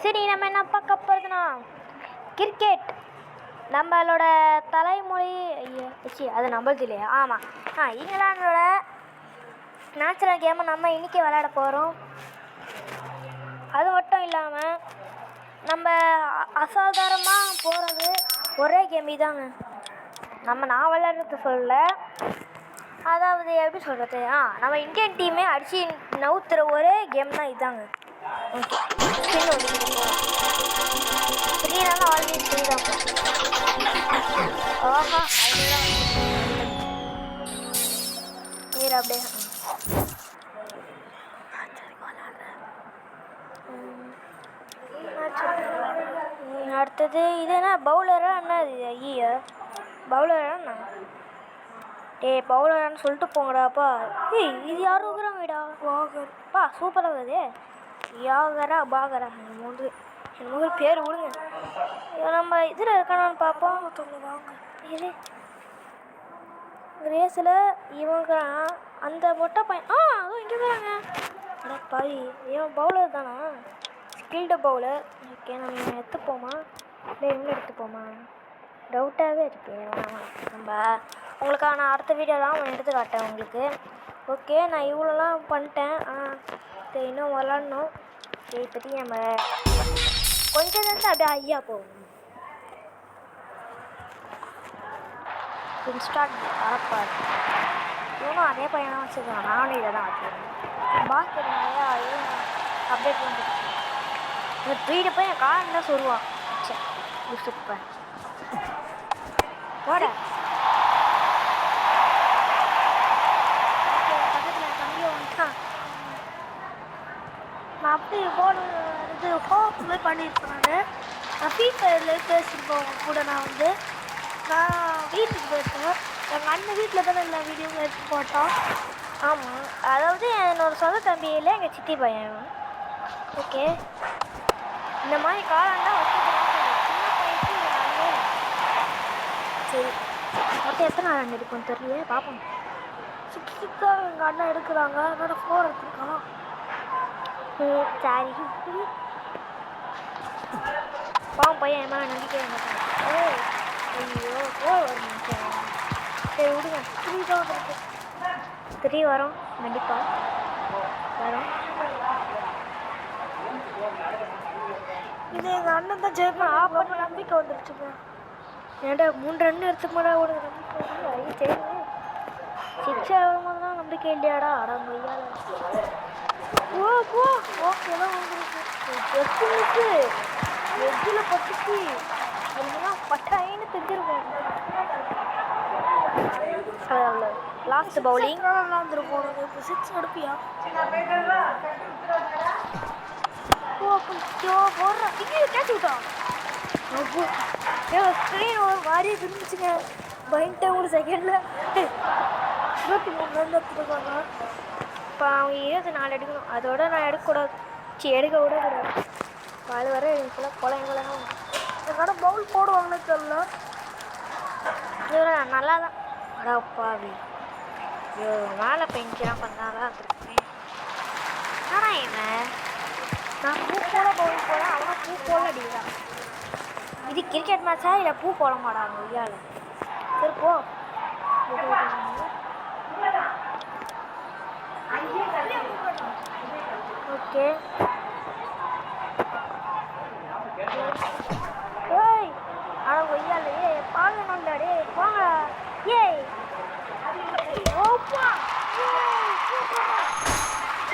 சரி நம்ம என்ன பார்க்க போகிறதுனா கிரிக்கெட். நம்மளோட தலைமொழி அது நம்மளது இல்லையா? ஆமாம். இங்கிலாண்டோட நேச்சுரல் கேமை நம்ம இன்றைக்கி விளையாட போகிறோம். அது மட்டும் இல்லாமல் நம்ம அசாதாரணமாக போகிறது ஒரே கேம் இதாங்க. நான் விளையாடுறது சொல்ல, அதாவது எப்படி சொல்கிறது, நம்ம இந்தியன் டீமே அடித்து நவுத்துற ஒரே கேம் தான் இதாங்க. ஓகே, ஃப்ரீனால ஆல்வேஸ் ஃப்ரீ தான். ஆஹா, நீர் அப்படியே அடுத்தது இது என்ன பவுலரா? என்ன இது? ஐயா பவுலராண்ணா? பவுலரான்னு சொல்லிட்டு போங்கடாப்பா. இது யாரும் இருக்கிறாங்கடா? வாகர்ப்பா, சூப்பராக இருக்குது. யாகரா பாகரா மூணு பேர் விடுங்க. நம்ம இதில் இருக்கானான்னு பார்ப்போம். வாங்க, இது ரேஸில் இவங்க அந்த மொட்டை பையன் அதுவும் இங்கே இருக்கிறாங்க. ஆனால் பாய், இவன் பவுலர் தானா? Skilled bowler. ஓகே, நம்ம இவன் எடுத்துப்போமா இல்லை இவங்க எடுத்துப்போமா? டவுட்டாகவே இருக்கு. நம்ம உங்களுக்கான அடுத்த வீடியோலாம் அவன் எடுத்து காட்டேன் உங்களுக்கு. ஓகே, நான் இவ்வளோலாம் பண்ணிட்டேன். இன்னும் விளாட்ணும். இப்போதைக்கு நம்ம கொஞ்சம் நேரத்தில் அப்படியே ஐயா போகும். இன்ஸ்டாட் வரப்பார் இவனும் அதே பையனாக வச்சுருக்கான். நானும் இதை தான் வச்சுருக்கேன். பாஸ்கெட் நிறையா அப்டேட் வந்துருக்கு. இந்த த்ரீடு போய் என் கார் தான் சொல்லுவான். சரி, சூப்பர் போட. பக்கத்தில் தம்பியை வந்துட்டான். நான் அப்படி போடு இது ஹோப்மே பண்ணியிருப்பேன். நான் ஃபீஃபையரில் பேசியிருப்பேன் கூட. நான் வீட்டுக்கு போயிருக்கேன். எங்கள் அண்ணன் வீட்டில் தானே எல்லா வீடியோவும் எடுத்து போட்டோம். ஆமாம், அதாவது என்னோட சொந்த தம்பியில் எங்கள் சித்தி பையன். ஓகே, இந்த மாதிரி காலம்லாம் வச்சுக்கிறாங்க. சின்ன பையனுக்கு சரி, மொத்தம் எத்தனை நாள் எடுக்கும் தெரியல, பார்ப்போம். 6 எங்கள் அண்ணன் எடுக்கிறாங்க. அதோட 4 எடுத்துருக்கான். சாரி, பாவம் பையன் என் மேலே நம்பிக்கை மாட்டாங்க. ஐயோ, ஒரு நிமிஷம். சரி விடுங்க. 3 தான் இருக்கு. 3 வரும் கண்டிப்பாக வரும். இது எங்கள் அண்ணன் தான் ஜெயிப்பேன். பண்ண நம்பிக்கை வந்துருச்சுங்க. ஏன்டா 3 ரன் எடுத்துக்கமாடா உனக்கு நம்பிக்கை வந்து? ஐயோ சரி, 6 ஆகும்போது தான் நம்பிக்கை இல்லையாடா? அடா மொய்யால ஓகே தான் வந்துருக்கு. எஜ்ஜில் பட்டுச்சு என்னதான் பட்டாயின்னு தெரிஞ்சிருக்கோம். லாஸ்ட் பவுலிங் நல்லா இருந்திருக்கும். இப்போ 6 எடுப்பியா? போடுறேன். கேட்ச் விட்டான். ஸ்க்ரீன் ஒரு மாதிரியே திரும்பிச்சுங்க. பயன்ட்டேன் 1 செகண்டில். 23 ரன் எடுத்துருக்காங்க. இப்போ அவங்க 24 எடுக்கணும். அதோட நான் எடுக்கக்கூடாது. எடுக்க விடக்கூடாது. அது வர எனக்குலாம் குழந்தைங்களாம் என்னோட பவுல் போடுவாங்கன்னு தெரியல. இவரை நல்லா தான் அடாப்பாவி மேலே பெஞ்செல்லாம் பண்ணாதான் இருந்திருக்கேன். ஆனால் என்ன நான் பூ போட பவுல் போட அவனை பூ போட அடிக்கிறான். இது கிரிக்கெட் மேட்சா இல்லை பூ போட மாட்டாங்க ஐயாவில். சரி போ. ஓகே, ஏய் ஆனால் கொய்யால பாங்கணும்டா. டே போங்கடா. ஏய் ஓப்பா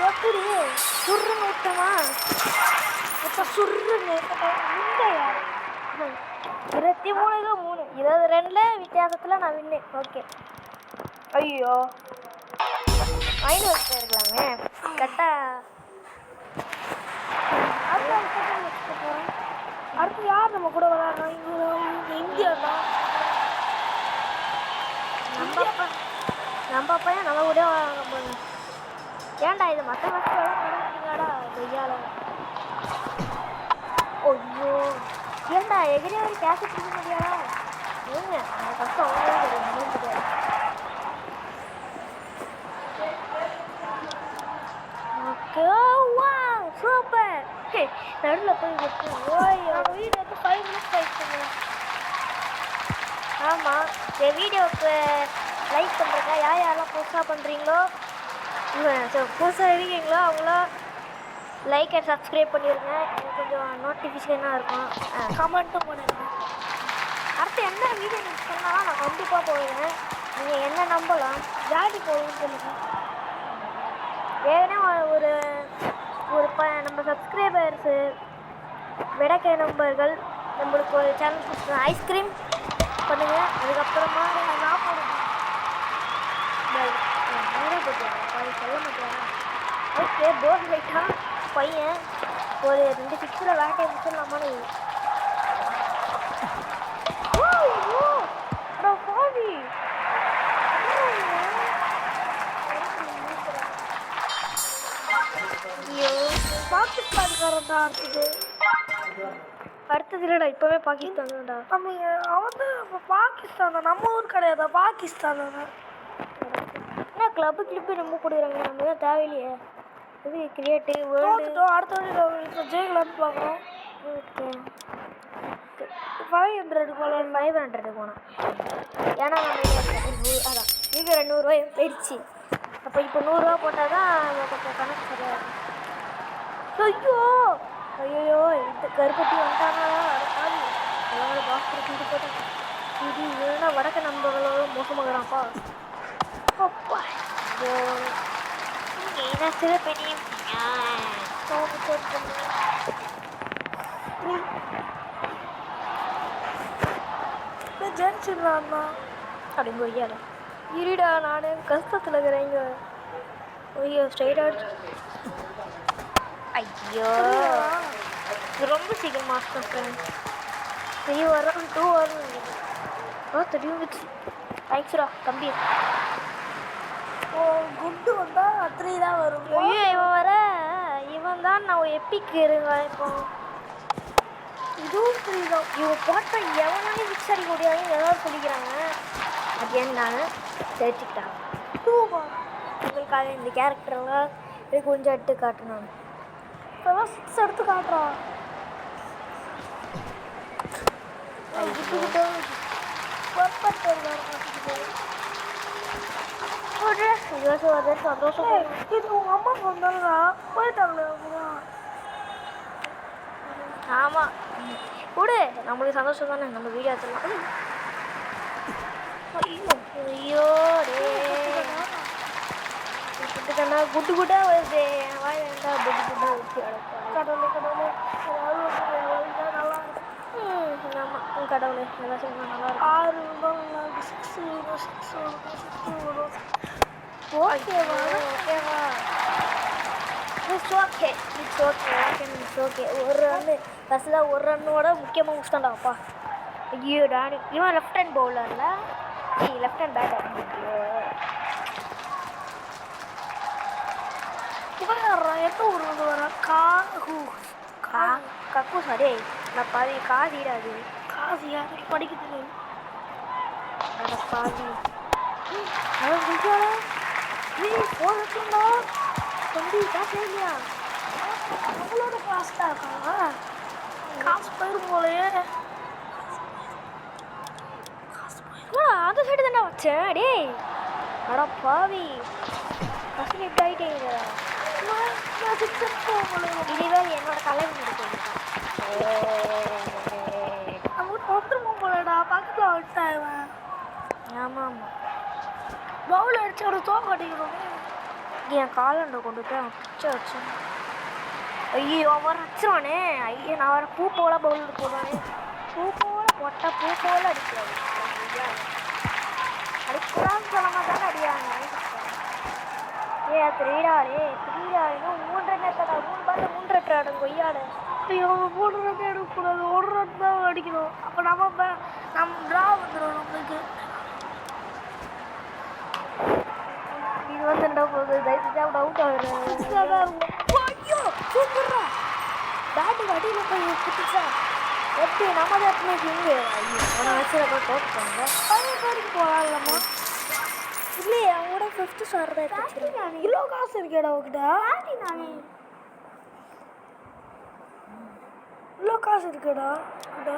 எப்படி சுருன்னு விட்டமா? இப்போ சுருன்னு இல்லையா? 23க்கு 3, 20 ரன்னில் வித்தியாசத்தில் நான் வின்னு. ஓகே, ஐயோ ஐநூறு வச்சுட்டு இருக்கலாமே கரெக்டாக. அடுத்து யார் நம்ம கூட விளையாடுறோம்? இந்தியா தான். நம்ம பையன் நம்ம கூட விளையாட. ஏன்டா இது மற்ற மேட்ச் விளையாடுறீங்களாடா கொய்யால? ஐயோ, ஏன்டா எகிரி ஒரு கேஷ் கொடுக்க முடியாதா? ஏங்க அந்த கஷ்டம் அவங்களே. ஓகே, வா சூப்பர். நடுவில் போய் விட்டுருவோம். ஓய்யோ வீடியோ வந்து 5 minutes ஆயிடுச்சுங்க. ஆமாம், என் வீடியோவுக்கு லைக் பண்ணுறங்க. யாரெல்லாம் புதுசாக பண்ணுறீங்களோ புதுசாக இருக்கீங்களோ அவங்களாம் லைக் அண்ட் சப்ஸ்கிரைப் பண்ணிடுங்க. எனக்கு கொஞ்சம் நோட்டிஃபிகேஷனாக இருக்கும். கமெண்ட்டும் பண்ணுங்க. அடுத்து என்ன வீடியோ நீங்கள் சொன்னாலும் நான் கண்டிப்பாக போடுவேன். நீங்கள் என்ன நம்பலாம். ஜாடி போடுன்னு சொல்லுங்க. ஏன்னா ஒரு ஒரு நம்ம சப்ஸ்கிரைபர்ஸு விடக்கை நம்பர்கள் நம்மளுக்கு ஒரு சேனல் கொடுத்துருவோம். ஐஸ்கிரீம் பண்ணுங்கள். அதுக்கப்புறமா நான் போடுவேன். சொல்ல மாட்டேன். ஓகே, போர்டு லைட்டாக பையன் ஒரு 2 6 வேட்டையை முடிச்சிடலாமான்னு. பாவி ஐயோ, பாகிஸ்தான்காரன் தான் அடுத்தது இல்லைடா, இப்போவே பாகிஸ்தான் தான்டா. நம்ம அவன் தான் இப்போ பாகிஸ்தான் தான், நம்ம ஊர் கிடையாது, பாகிஸ்தான் தான். என்ன கிளப்பு ரொம்ப கொடுக்குறாங்க, நம்ம தான் தேவையில்லையே. இது கிரியேட்டு வேர்ல்டு அடுத்த வழி இப்போ ஜெயிக்கலான்னு பார்க்குறோம். ஓகே 500 போல 500 போனோம். ஏன்னா அதான் இருக்கிற 100 போயிடுச்சு. அப்போ இப்போ 100 போட்டால் தான் கொஞ்சம் கணக்கு சரியாக இருக்கும். ஐயோ ஐயோ, இந்த கருப்பட்டி வந்துட்டாங்களா அதனால பாக்ஸ் தூக்கிட்டு போட்டாங்க. இது இல்லைன்னா வடக்க நண்பர்களோட மோசமாகறான்ப்பா. அப்பா நீங்கள் என்ன சில பெரிய ஜென்சிடுறான்னா அப்படிங்க ஐயால இருடா, நான் கஷ்டத்தில் இருக்கிறேங்க. ஐயோ ஸ்ட்ரைட்டாக ஐயோ இது ரொம்ப சீக்கிரம் மாஸ்டர் ஃப்ரெண்ட்ஸ் 3 வரும் 2 வரும். தெரியும் தேங்க்ஸ்ரா தம்பி. ஓ குட்டு வந்தால் 3 தான் வரும். ஐயோ இவன் தான் நான் எப்பிக் இருங்க. இப்போ இதுவும் 3 தான். இவன் போட்ட எவனாலும் மிக்ஸ் அடிக்க முடியாதுன்னு ஏதாவது சொல்லிக்கிறாங்க. அது என்னன்னு தெரிஞ்சுக்கிட்டாங்க. 2 உங்களுக்காக இந்த கேரக்டரெல்லாம் இது கொஞ்சம் எடுத்து காட்டினாங்க. இப்போதான் 6 எடுத்து காட்டுறான். சந்தோஷம். இது உங்க அம்மா வந்தாங்களா போயிட்டாங்களா? ஆமாம் விடு, நம்மளுக்கு சந்தோஷம் தானே. நம்ம வீடியோ எடுத்துலாம். ஐயோ டே குட்டுக்கண்ணா குட்டு குட்டா வருது. என் வாய் வேண்டாம். குட்டு குட்டா வச்சு கடவுளே கடவுளே நல்லா இருக்கும். ஆமாம் கடவுளே நல்லா சொன்னால் நல்லா இருக்கும். 6 வரும். ஓகேவா ஓகேவா it's okay it's okay okay it's okay. ஒரு ரன்னு ஃபஸ்ட்டில் ஒரு ரன்னோட முக்கியமாக முடிச்சிட்டான்டாப்பா. ஐயோ டானி இவன் லெஃப்ட் ஹேண்ட் பவுலரில் லெஃப்ட் ஹேண்ட் பேட்டர். இவன் எப்போ ஒரு வரான் கக்கூஸ் அடே நான் பாதி காதிடாது காசியா படிக்கிறது பாதி போதுண்டா தம்பி காசு இல்லையா? அவங்களோட காசு தான் இருக்காங்க. காசு போயிடும் போலையே. அந்த சைடு தானே வச்சேன். டே அடா பாவி காசு லிஃப்ட் ஆகிட்டேங்க. இனிமேல் என்னோட தலைவன் எடுத்து வந்துருவோம் போலடா. பக்கத்தில் விட்டான். ஆமாம் ஆமாம் பவுல் அடிச்சு அவனை தோக்க அடிக்கணும். என் காலண்டை கொண்டு போய் அவன் பிச்சை வச்சேன். ஐயோ அவன் அடிச்சிருவானே. ஐயோ நான் வர பூ போல பவுல் போடுவானே. பூ போல பொட்டை பூ போல அடிக்கிறாங்க. அடிக்கூடாதுன்னு சொல்லாம தானே அடியாங்க. திரீடாடே 3 ரன் எடுத்தா 3 பால் 3 ரன் ஆடும் கொய்யாடு. ஐயோ 3 ரன் எடுக்கக்கூடாது. 1 ரன் தான் அடிக்கணும். அப்போ நம்ம ட்ரா வந்துடும் நம்மளுக்கு. இது வந்து என்ன போகுது? தயவுசெய்து அவுட் ஆகுறேன். ஐயோ சூப்பர்ரா பேட்டு அடியில் போய் குட்டிச்சா எப்படி நம்ம தான் இங்கே. ஐயோ அவனை வச்சு தோற்றுப்பாங்க. 5 வரைக்கும் போகலாம்மா. இல்லையே அவங்களோட 5th ஸ்டார் தான் எடுத்துக்கிறேன். இவ்வளோ காசு இருக்கேடா அவகிட்ட. நானே இவ்வளோ காசு இருக்குடா இதா.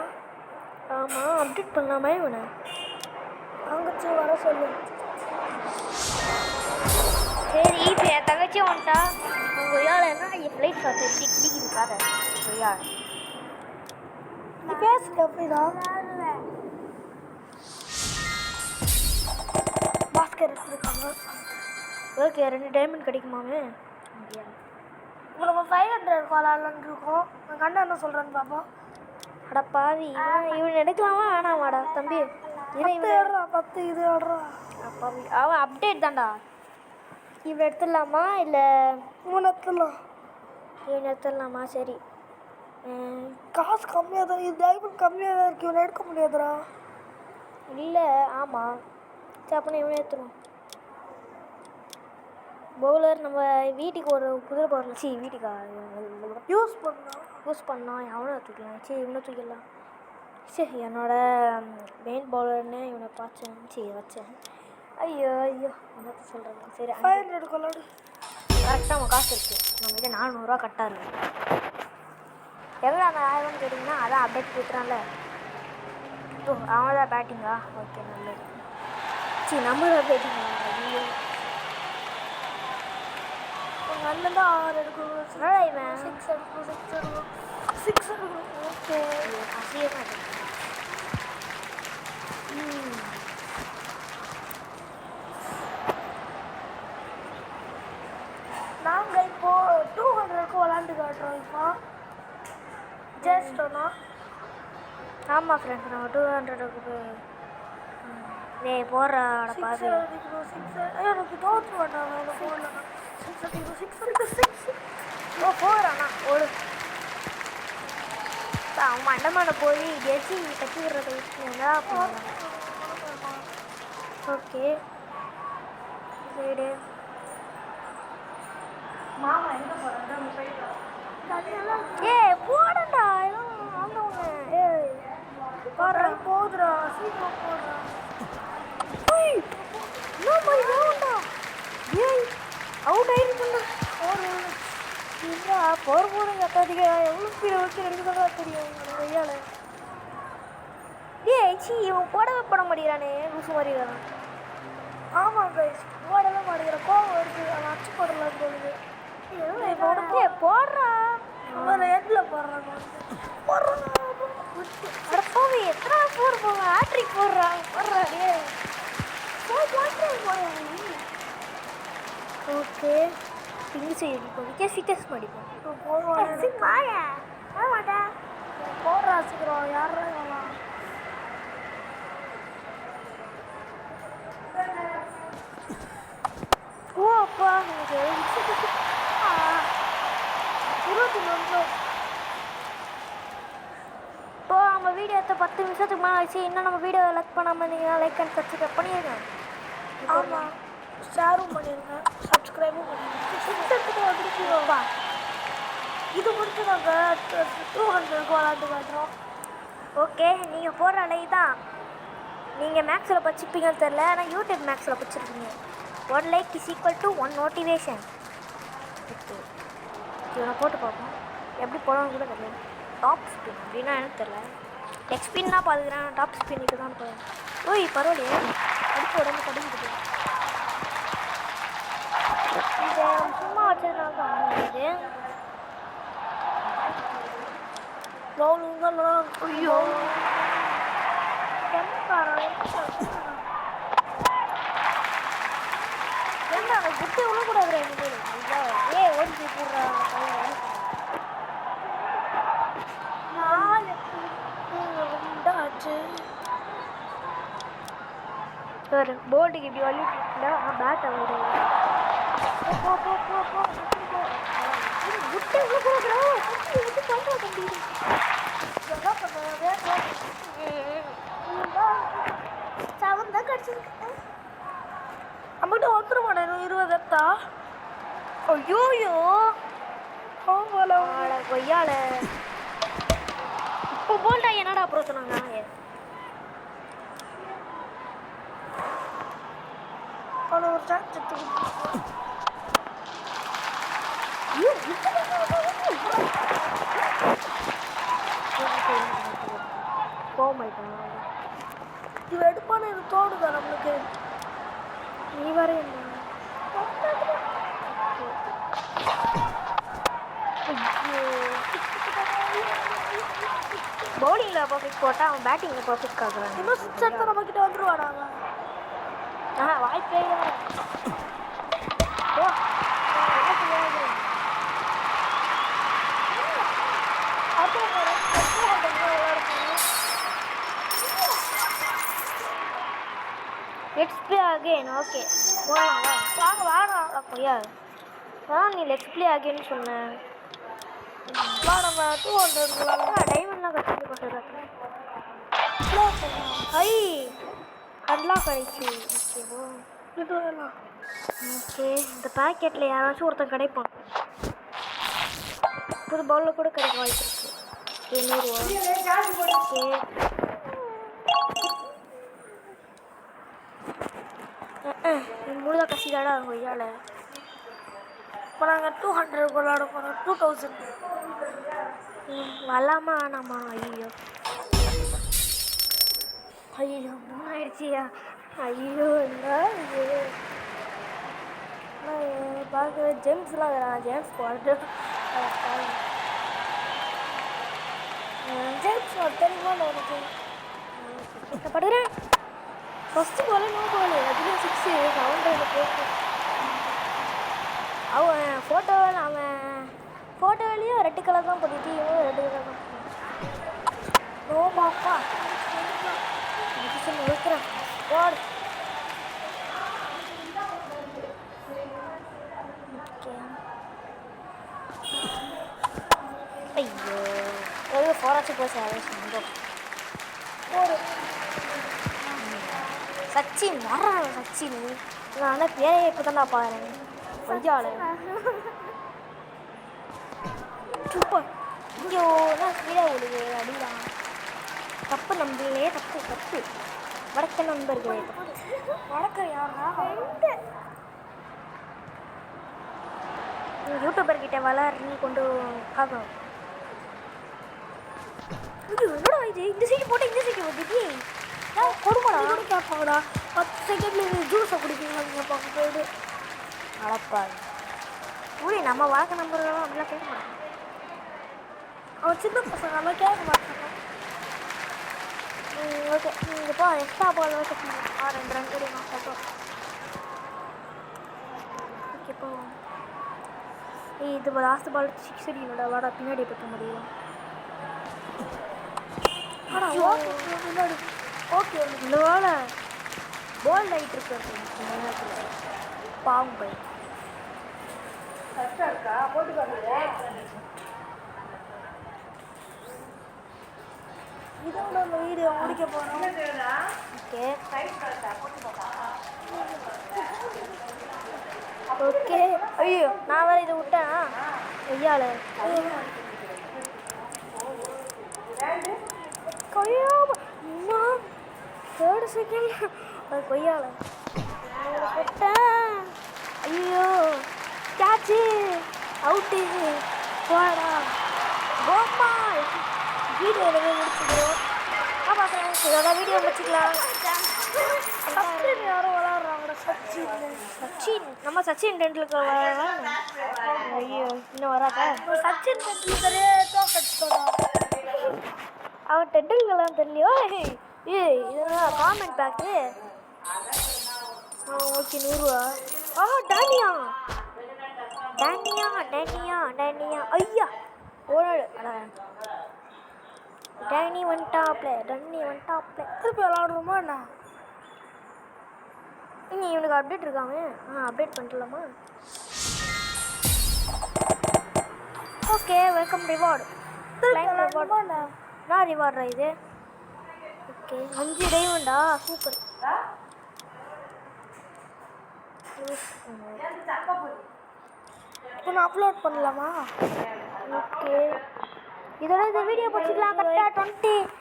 ஆமாம் அப்டேட் பண்ணலாமா இவனை? தங்கச்சி வர சொல்லு. சரி இப்போ என் தங்கச்சி வந்துட்டா. அவங்க கொய்யால என்ன என் ஃப்ளைட் பார்த்து எப்படி கிடிக்குது காதை கொய்யா. நீ பேசுற எப்படிடா? பாஸ்கர் எடுத்துருக்காங்க. ஓகே 2 டைமண்ட் கிடைக்குமாமே. இப்போ நம்ம 500 விளாட்லான்னு இருக்கோம். என் கண்ணா என்ன சொல்கிறேன்னு பார்ப்போம். அட பாவி, இவன் எடுக்கலாமா வேணாமாடா தம்பி? இது ஏடுறா 10 இது ஏடுறா. பாவி அவன் அப்டேட் தான்டா. இவன் எடுத்துடலாமா இல்லை இவன் எடுத்துடலாம். இவன் எடுத்துடலாமா? சரி காசு கம்மியாக தான், இது டைமண்ட் கம்மியாக தான் இருக்குது. இவனை எடுக்க முடியாதுடா. இல்லை ஆமாம் சரி அப்போ இவனை எடுத்துருவோம். பவுலர் நம்ம வீட்டுக்கு ஒரு குதிரை பவுலர் வீட்டுக்கா யூஸ் பண்ணோம் அவனை தூக்கலாம். சரி இவனை தூக்கிடலாம். சரி என்னோட மெயின் பவுலர்னு இவனை பார்த்தேன் வச்சேன். ஐயோ என்ன சொல்கிறேன். சரி 500 கொள்ளாடு. கரெக்டாக நம்ம காசு இருக்குது. நம்மகிட்ட 400 ரூபா கரெக்டாக இருக்குது. எவ்வளோ அந்த 1000 கேட்டிங்கன்னா அதான் அப்டேட் கொடுத்துறான்ல. அவன் தான் பேட்டிங்கா? ஓகே நல்லது. சரி நம்மளோட பேட்டிங்கா? ஐயோ நல்ல தான் 6 எடுக்கணும். இவன் 6 எடுக்கணும். ஓகே அசியமாக இருக்கு. நாங்கள் இப்போது 200க்கு விளாண்டு காட்டுறோம். இப்போ ஜஸ்ட்டோனா ஆமாம் ஃப்ரெண்ட்ஸ் நம்ம 200க்கு போடுறாட பாது. எனக்கு தோற்று வேண்டாம். எனக்கு போடல 6 போகிறானா ஒரு அவன் மண்டமான போய் ஜெர்சி கட்டி விடுறத வச்சுருந்தா போகலாம். ஓகே சரி மாமா எங்கே போகிறாங்க? போடண்டா போடுறேன் போதுடா. சீக்கிரம் போடுறேன். அவுட் ஆயிருக்குண்ணா. போகிற கத்தாதிக்க எவ்வளோ ஸ்பீடை வச்சு எடுக்கிறதா தெரியும் கையால். இவன் போடவே போட மாட்டேங்கிறானே லூசு மாதிரி வரான். ஆமாம் கைஸ் போடவே மாட்டேங்கிற கோவம் வருது. அவன் அச்சு போடலாம் போகுது. போடுறா எட்டில் போடுறாங்க போவே எத்தனை போடுறாங்க. ஆட்ரிக் போடுறான் போடுறாடே. ஓகே இங்கிலீஷ் அடிப்போம். விக்கெட் அடிப்போம். போடுறா சீக்கிரம். யாரா ஓ அப்பா 21 இப்போ நம்ம வீடியோ எடுத்த 10 நிமிஷத்துக்கு மேலே ஆச்சு. இன்னும் நம்ம வீடியோ லைக் பண்ணாமல் இருந்தீங்கன்னா லைக் அண்ட் சப்ஸ்கிரைப் பண்ணிடுங்க. ஆமாம் ஷேரும் பண்ணிடுங்க, சப்ஸ்கிரைபும் பண்ணிடுங்க. இது முடிச்சு நாங்கள் 200க்கு விளாண்டு காட்டுறோம். ஓகே நீங்கள் போடுற லைக் தான். நீங்கள் மேக்ஸில் படிச்சுப்பீங்கன்னு தெரில, ஆனால் யூடியூப் மேக்ஸில் படிச்சிருக்கீங்க. 1 like is equal to 1 motivation. Okay இவனை போட்டு பார்ப்போம் எப்படி போடணும் கூட தெரியல. டாப் ஸ்பின் அப்படின்னா எனக்கு தெரில. லெக் ஸ்பின் தான் பார்த்துக்கிறேன். டாப் ஸ்பின்னுக்கு தான் போகிறேன். ஓய் பரவாயில்லையே அடுத்து உடம்பு கடிக்கிட்டு இதை சும்மா வச்சதுனால தான் இது. ஐயோ ஏன்னா அந்த குட்டி உள்ள கூட ஓடி போடுறாங்க. சார் போர்டுக்கு இப்படி வலிட்டா பேட்டை விட குட்டி உள்ள சவந்தா கடிச்சிருக்கு. நம்மகிட்ட வந்துடும் மாட்டேன் 20 எத்தா. ஐயோயோ கொய்யால இப்போ போல்டா என்னடா அப்புறம் சொன்னாங்க. ஒரு சான்ஸ் எடுத்து தோணுதா நம்மளுக்கு? நீ வர பவுலிங்கில் பர்ஃபெக்ட் போட்டால் அவன் பேட்டிங்கில் பர்ஃபெக்ட் ஆகுறான். இன்னும் 6 எடுத்து நம்மக்கிட்ட வந்துடுவாடா அவன். வாய்ப்பே இல்லை. Let's play again. ஓகே வாங்க வாடா கொய்யா. நீ லெட்ஸ் ப்ளே அகைன்னு சொன்னேன். வா நம்ம 200 டைமண்ட்லாம் கட்டி கொண்டுறேன். ஐ அன்லாக் ஆயிடுச்சு. ஓகேவா ஓகே. இந்த பேக்கெட்டில் யாராச்சும் ஒருத்தன் கிடைப்பான். புது பவுலில் கூட கிடைக்க வாய்ப்பு இருக்கு. ஓகே 100 ரூபா. ஓகே முழுதா கசிதாடா கொய்யால. இப்போ நாங்கள் 200 விளாட போகிறோம். 2000 வரலாமா வேணாமா? ஐயோ ஐயோ ஆயிடுச்சியா. ஐயோ என்ன இது பார்க்க ஜேம்ஸ்லாம் வரான். ஜேம்ஸ் போட்டு ஜேம்ஸ் தெரியுமா உனக்கு? கஷ்டப்படுறேன். ஃபஸ்ட்டு போல நோ போல அதுலேயும் 6 700 போட்டு அவன் ஃபோட்டோவிலையும் ரெட்டு கலர் தான் போட்டுட்டு இவன் ரெட்டு கலர் தான் நோ பாப்பா இருக்கிறேன். ஓடு ஐயோ ஒரு போராட்சி போச்சு. அதை சந்தோஷம். சச்சின் வர்றான். சச்சின் நான் ஆனால் பேரையை இப்போ தான் நான் பாருறேன். கொஞ்சால சூப்பர். இங்கே நான் ஸ்பீடாக விடுது அடிதான். தப்பு நம்பளே தப்பு தப்பு. வடக்க நண்பர்களே வணக்க யாரா? யூடியூபர்கிட்ட வளர்றி கொண்டு பார்க்கணும். இது என்னடா இது? இந்த சைடு போட்டு இந்த சைடு வந்துட்டு கொடுக்கடா கேட்பாங்கடா. 10 செகண்ட்ல ஜூஸை குடிப்பீங்களான்னு கேட்பாங்க. போயிடு வளர்ப்பாரு ஊழி. நம்ம வழக்க நம்புறதெல்லாம் அப்படிலாம் கேட்க மாட்டோம். அவன் சின்ன பசங்க எல்லாம் கேட்க மாட்டாங்க. ஓகே இப்போ எக்ஸ்ட்ரா பால் கட்டணும். 2 ரன் கிடைக்கும் கட்டும். ஓகே இப்போ இது லாஸ்ட் பால் 6 அடிக்கணும்டா. வாடா பின்னாடி பற்ற முடியும். ஆனால் ஓகே முன்னாடி ஓகே இந்த வேலை போல்ட் ஆகிட்டு இருக்கிறது நேரத்தில் பாவம் பை கரெக்டாக இருக்கா? போட்டு பாருங்க. இதோட நம்ம வீடியோ முடிக்க போகிறோம். Okay okay. ஐயோ நான் வேறு இதை விட்டேன். ஐயால கொய்யாம அம்மா 3rd செகண்ட் அது கொய்யால விட்டேன். ஐயோ கேட்சு அவுட்டு போடா கோமா. வீடியோ எதுவுமே முடிச்சுக்கிறோம். ஆமாம் ஃப்ரெண்ட்ஸ் இதோட வீடியோ முடிச்சுக்கலாம். சச்சின் யாரும் விளாட்றாங்கடா. சச்சின் நம்ம சச்சின் டெண்டுல்கர் வராங்க. ஐயோ இன்னும் வராதா? சச்சின் டெண்டுல்கரே தோக்கடிச்சிட்டோம். அவன் டெண்டுல்கர்லாம் தெரியலையோ. இதெல்லாம் காமெண்ட் பேக்கு. ஓகே 100 ரூபா. டேனியா டேனியா டேனியா டேனியா ஐயா ஒரு டேனி வந்துட்டாப்ல. டன்னி வந்துட்டாப்ல. திருப்பி விளாடுறோமா என்ன? இனி இவனுக்கு அப்டேட் இருக்காங்க. அப்டேட் பண்ணிடலாமா? Okay welcome reward. நான் ரிவார்டா இது? ஓகே 5 டைமண்டா சூப்பர். இப்போ நான் அப்லோட் பண்ணலாமா? ஓகே இதோட இந்த வீடியோ பிடிச்சிக்கலாம். கரெக்டாக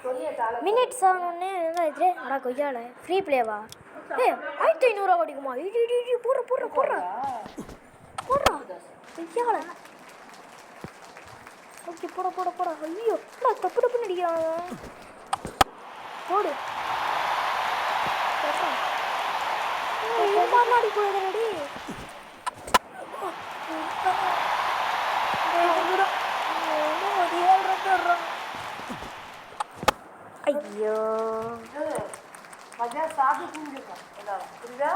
20 மினிட்ஸ் ஆகணுன்னு என்ன இது? அடா கொய்யால ஃப்ரீ பிளேவா? 1500 கிடைக்குமா? போடுற போடுற போடுற போடுறா கொய்யால. ஓகே போட போட போட. ஐயோ தப்பு தப்பு நடிக்கிறாங்க. போடு மாடி போகுதுடி. ஐயோ மதியம் சாப்பிட்டு தூங்கிருக்கோம் எல்லாரும் புரியுதா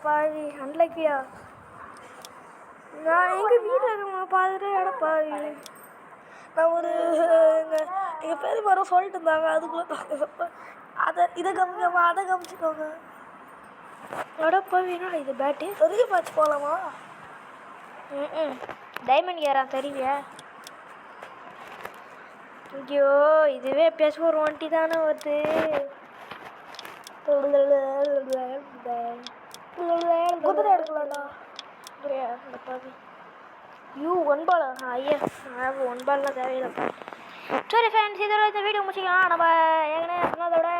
பாவி அன்லக்கியா. நான் எங்கள் வீட்டில் இருக்கவங்க பார்த்துட்டு அடப்பாவி. நான் ஒரு எங்கள் பேர் வர சொல்லிட்டு இருந்தாங்க அதுக்குள்ளே இதை கவனிக்காம அதை கவனிச்சுக்கோங்க. அடப்பாவினா இது பேட்டு பெரிய மேட்ச் போகலாமா? டைமண்ட் ஏறான் தெரியல. ஐயோ இதுவே பேச ஒரு வண்டி தானே வருது. குதிரை எடுக்கலாம்டா. யூ ஒன் பால் ஐயா ஒன் பால்லாம் தேவையில்லை. சரி ஃப்ரெண்ட்ஸ் இதோட இந்த வீடியோ முடிச்சிக்கலாம். நம்ம ஏற்கனவே சொன்னதோட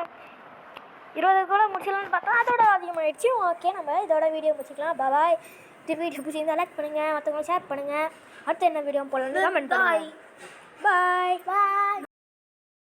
20 கூட முடிச்சிக்கலாம்னு பார்த்தா அதோட அதிகமாகிடுச்சு. ஓகே நம்ம இதோட வீடியோ முடிச்சிக்கலாம். பாய். இந்த வீடியோ பிடிச்சிருந்தா லைக் பண்ணுங்கள், மற்றவங்களை ஷேர் பண்ணுங்கள். அடுத்து என்ன வீடியோ போடலான்னு கமெண்ட் பண்ணுங்கள். பாய் பாய்.